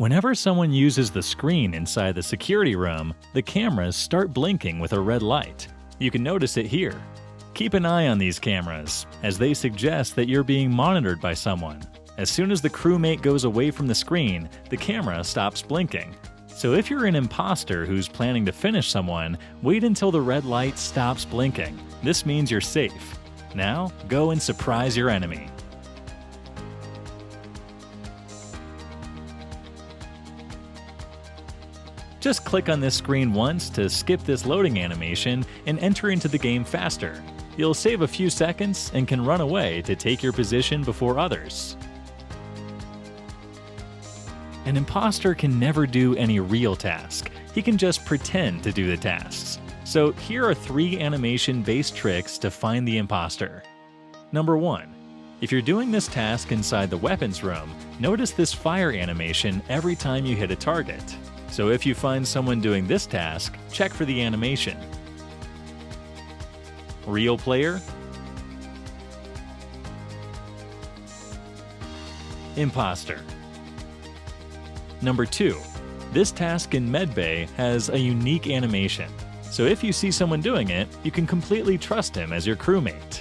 Whenever someone uses the screen inside the security room, the cameras start blinking with a red light. You can notice it here. Keep an eye on these cameras, as they suggest that you're being monitored by someone. As soon as the crewmate goes away from the screen, the camera stops blinking. So if you're an imposter who's planning to finish someone, wait until the red light stops blinking. This means you're safe. Now, go and surprise your enemy. Just click on this screen once to skip this loading animation and enter into the game faster. You'll save a few seconds and can run away to take your position before others. An imposter can never do any real task. He can just pretend to do the tasks. So here are 3 animation-based tricks to find the imposter. Number 1. If you're doing this task inside the weapons room, notice this fire animation every time you hit a target. So if you find someone doing this task, check for the animation. Real player, imposter. Number 2. This task in Medbay has a unique animation. So if you see someone doing it, you can completely trust him as your crewmate.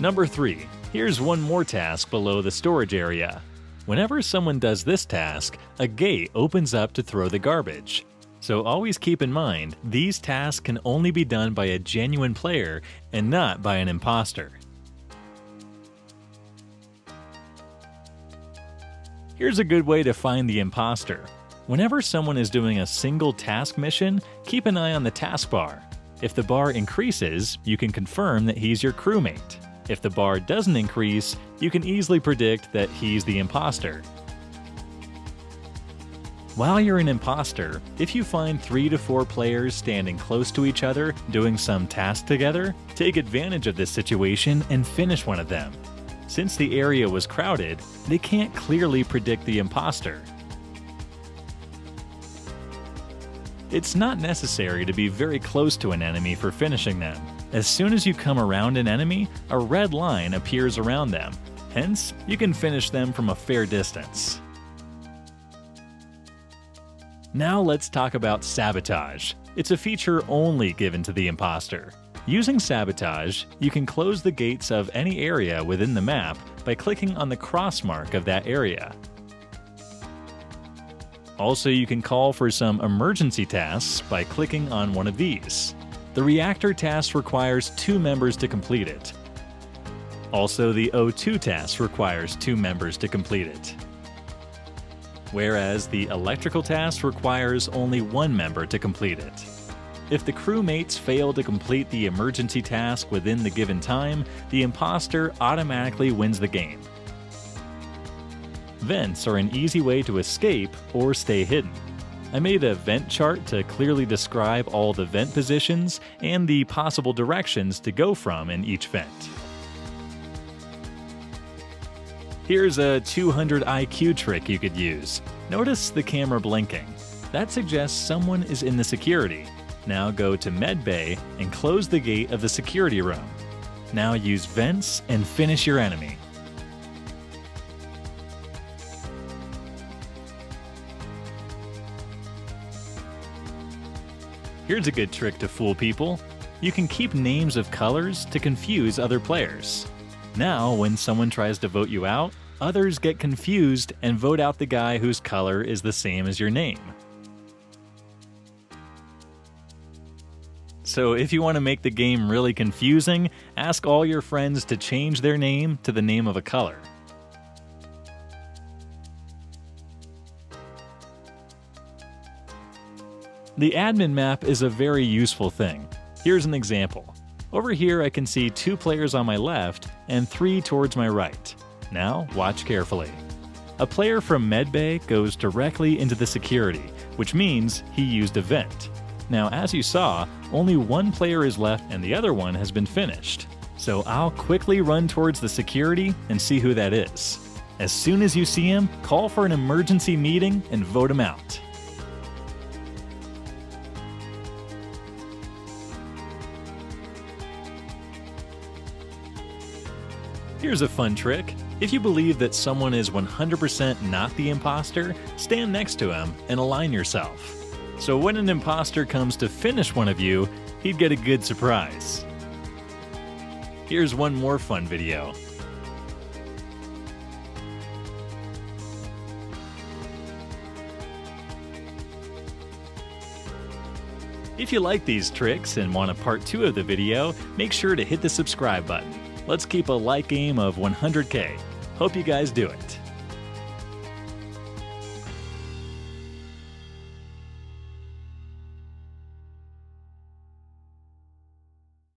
Number 3. Here's one more task below the storage area. Whenever someone does this task, a gate opens up to throw the garbage. So always keep in mind, these tasks can only be done by a genuine player and not by an imposter. Here's a good way to find the imposter. Whenever someone is doing a single task mission, keep an eye on the taskbar. If the bar increases, you can confirm that he's your crewmate. If the bar doesn't increase, you can easily predict that he's the imposter. While you're an imposter, if you find 3 to 4 players standing close to each other doing some task together, take advantage of this situation and finish one of them. Since the area was crowded, they can't clearly predict the imposter. It's not necessary to be very close to an enemy for finishing them. As soon as you come around an enemy, a red line appears around them. Hence, you can finish them from a fair distance. Now let's talk about sabotage. It's a feature only given to the imposter. Using sabotage, you can close the gates of any area within the map by clicking on the cross mark of that area. Also, you can call for some emergency tasks by clicking on one of these. The reactor task requires 2 members to complete it. Also, the O2 task requires 2 members to complete it. Whereas the electrical task requires only 1 member to complete it. If the crewmates fail to complete the emergency task within the given time, the imposter automatically wins the game. Vents are an easy way to escape or stay hidden. I made a vent chart to clearly describe all the vent positions and the possible directions to go from in each vent. Here's a 200 IQ trick you could use. Notice the camera blinking. That suggests someone is in the security. Now go to Medbay and close the gate of the security room. Now use vents and finish your enemy. Here's a good trick to fool people. You can keep names of colors to confuse other players. Now, when someone tries to vote you out, others get confused and vote out the guy whose color is the same as your name. So if you want to make the game really confusing, ask all your friends to change their name to the name of a color. The admin map is a very useful thing. Here's an example. Over here I can see 2 players on my left and 3 towards my right. Now watch carefully. A player from Medbay goes directly into the security, which means he used a vent. Now as you saw, only 1 player is left and the other one has been finished. So I'll quickly run towards the security and see who that is. As soon as you see him, call for an emergency meeting and vote him out. Here's a fun trick. If you believe that someone is 100% not the imposter, stand next to him and align yourself. So when an imposter comes to finish one of you, he'd get a good surprise. Here's one more fun video. If you like these tricks and want a part 2 of the video, make sure to hit the subscribe button. Let's keep a like aim of 100K. Hope you guys do it.